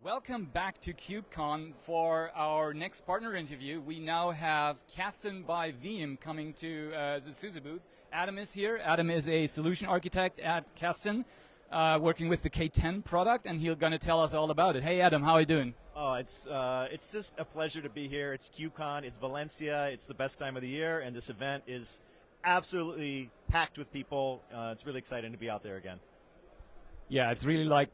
Welcome back to KubeCon for our next partner interview. We now have Kasten by Veeam coming to the SUSE booth. Adam is here. Adam is a solution architect at Kasten, working with the K10 product, and he's going to tell us all about it. Hey, Adam, how are you doing? Oh, it's just a pleasure to be here. It's KubeCon, it's Valencia, it's the best time of the year, and this event is absolutely packed with people. It's really exciting to be out there again. Yeah, it's really like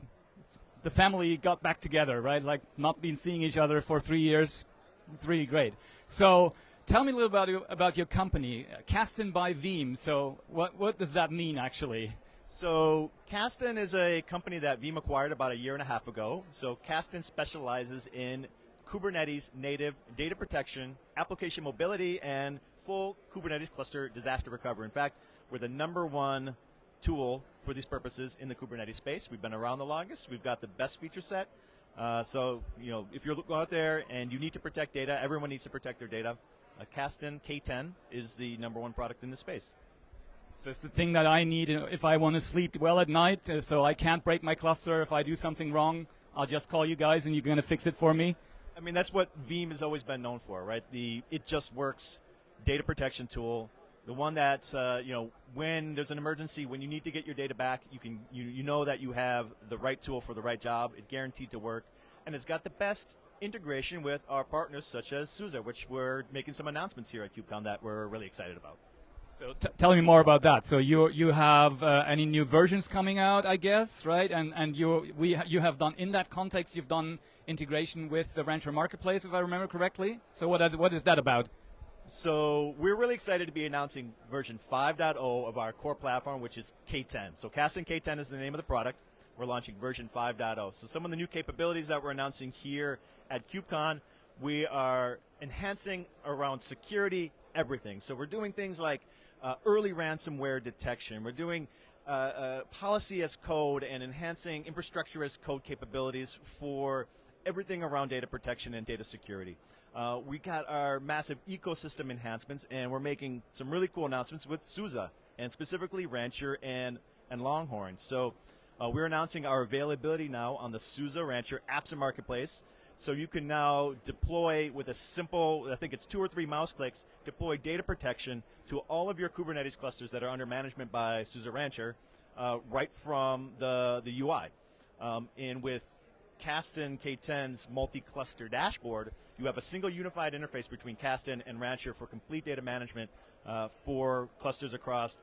the family got back together, right? Like not been seeing each other for 3 years. It's really great. So tell me a little about your company, Kasten by Veeam. So what does that mean actually? So Kasten is a company that Veeam acquired about 1.5 years ago. So Kasten specializes in Kubernetes native data protection, application mobility, and full Kubernetes cluster disaster recovery. In fact, we're the #1 tool for these purposes in the Kubernetes space. We've been around the longest. We've got the best feature set. So if you're out there and you need to protect data, everyone needs to protect their data. Kasten K10 is the #1 product in the space. So it's the thing that I need if I want to sleep well at night, so I can't break my cluster. If I do something wrong, I'll just call you guys and you're going to fix it for me? I mean, that's what Veeam has always been known for, right? The It Just Works data protection tool. The one that, when there's an emergency, when you need to get your data back, you know that you have the right tool for the right job. It's guaranteed to work. And it's got the best integration with our partners such as SUSE, which we're making some announcements here at KubeCon that we're really excited about. So tell me more about that. So you have any new versions coming out, I guess, right? And you have done, in that context, you've done integration with the Rancher Marketplace, if I remember correctly. So what is that about? So we're really excited to be announcing version 5.0 of our core platform, which is K10. So Kasten K10 is the name of the product. We're launching version 5.0. So some of the new capabilities that we're announcing here at KubeCon, we are enhancing around security, everything. So we're doing things like early ransomware detection. We're doing policy as code and enhancing infrastructure as code capabilities for everything around data protection and data security. We got our massive ecosystem enhancements, and we're making some really cool announcements with SUSE, and specifically Rancher and Longhorn. So we're announcing our availability now on the SUSE Rancher apps and marketplace. So you can now deploy with a simple, I think it's 2 or 3 mouse clicks, deploy data protection to all of your Kubernetes clusters that are under management by SUSE Rancher right from the UI. And with Kasten K10's multi-cluster dashboard, you have a single unified interface between Kasten and Rancher for complete data management for clusters across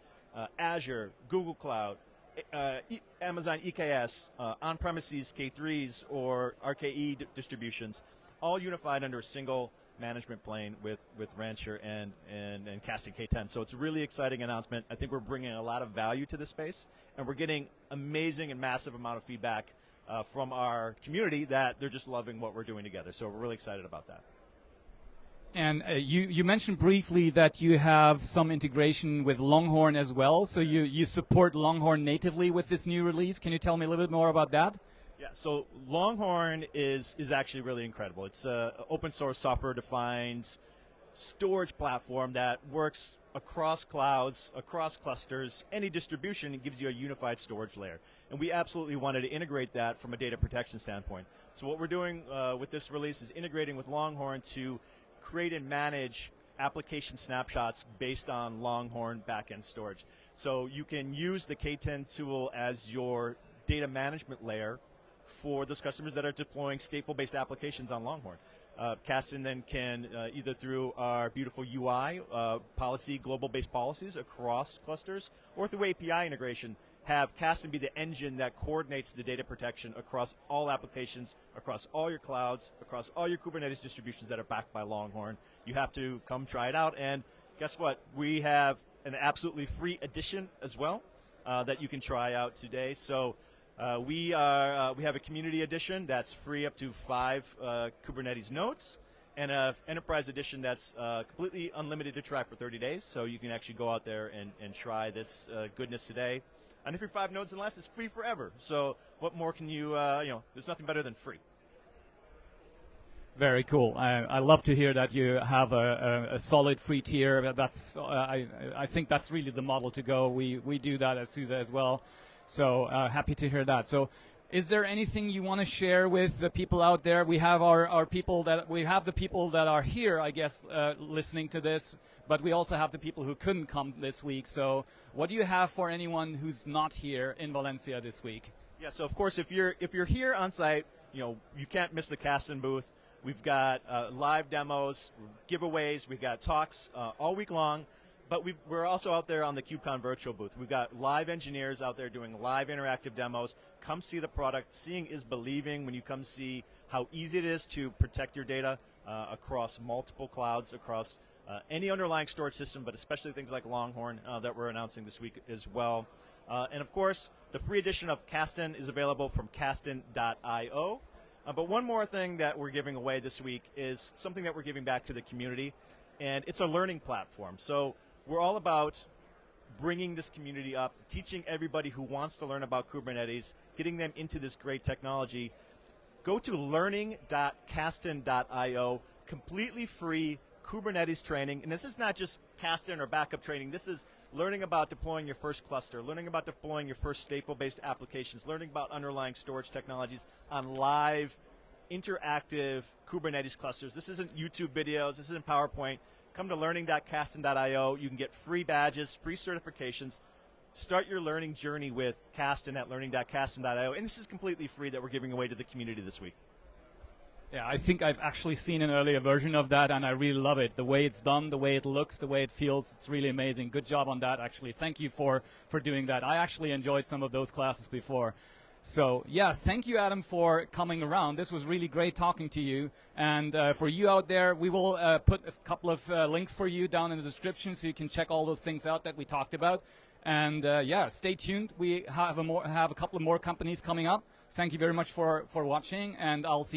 Azure, Google Cloud, Amazon EKS, on-premises K3s or RKE distributions, all unified under a single management plane with Rancher and Kasten K10. So it's a really exciting announcement. I think we're bringing a lot of value to the space, and we're getting amazing and massive amount of feedback from our community that they're just loving what we're doing together. So we're really excited about that. And you mentioned briefly that you have some integration with Longhorn as well. So you support Longhorn natively with this new release. Can you tell me a little bit more about that? Yeah, so Longhorn is actually really incredible. It's an open source software defined storage platform that works across clouds, across clusters, any distribution. It gives you a unified storage layer. And we absolutely wanted to integrate that from a data protection standpoint. So what we're doing with this release is integrating with Longhorn to create and manage application snapshots based on Longhorn backend storage. So you can use the K10 tool as your data management layer for those customers that are deploying stateful-based applications on Longhorn. Kasten then can, either through our beautiful UI, global-based policies across clusters, or through API integration, have Kasten be the engine that coordinates the data protection across all applications, across all your clouds, across all your Kubernetes distributions that are backed by Longhorn. You have to come try it out, and guess what? We have an absolutely free edition as well that you can try out today. So we have a community edition that's free up to 5 Kubernetes nodes, and an enterprise edition that's completely unlimited to try for 30 days. So you can actually go out there and try this goodness today. And if you're 5 nodes and less, it's free forever. So what more can you, there's nothing better than free. Very cool. I love to hear that you have a solid free tier. That's I think that's really the model to go. We do that at SUSE as well. So happy to hear that. So Is there anything you want to share with the people out there? We have our people the people that are here, I guess, listening to this, but we also have the people who couldn't come this week. So what do you have for anyone who's not here in Valencia this week? Yeah, so of course, if you're here on site, you can't miss the Kasten booth. We've got live demos, giveaways, we've got talks all week long. But we're also out there on the KubeCon virtual booth. We've got live engineers out there doing live interactive demos. Come see the product. Seeing is believing when you come see how easy it is to protect your data across multiple clouds, across any underlying storage system, but especially things like Longhorn that we're announcing this week as well. And of course, the free edition of Kasten is available from kasten.io. But one more thing that we're giving away this week is something that we're giving back to the community, and it's a learning platform. So we're all about bringing this community up, teaching everybody who wants to learn about Kubernetes, getting them into this great technology. Go to learning.kasten.io, completely free Kubernetes training. And this is not just Kasten or backup training. This is learning about deploying your first cluster, learning about deploying your first stateful-based applications, learning about underlying storage technologies on live, interactive Kubernetes clusters. This isn't YouTube videos. This isn't PowerPoint. Come to learning.kasten.io. You can get free badges, free certifications. Start your learning journey with Kasten at learning.kasten.io. And this is completely free that we're giving away to the community this week. Yeah, I think I've actually seen an earlier version of that, and I really love it. The way it's done, the way it looks, the way it feels, it's really amazing. Good job on that, actually. Thank you for doing that. I actually enjoyed some of those classes before. So, yeah, thank you, Adam, for coming around. This was really great talking to you. And for you out there, we will put a couple of links for you down in the description so you can check all those things out that we talked about. And, yeah, stay tuned. We have a couple of more companies coming up. So thank you very much for watching, and I'll see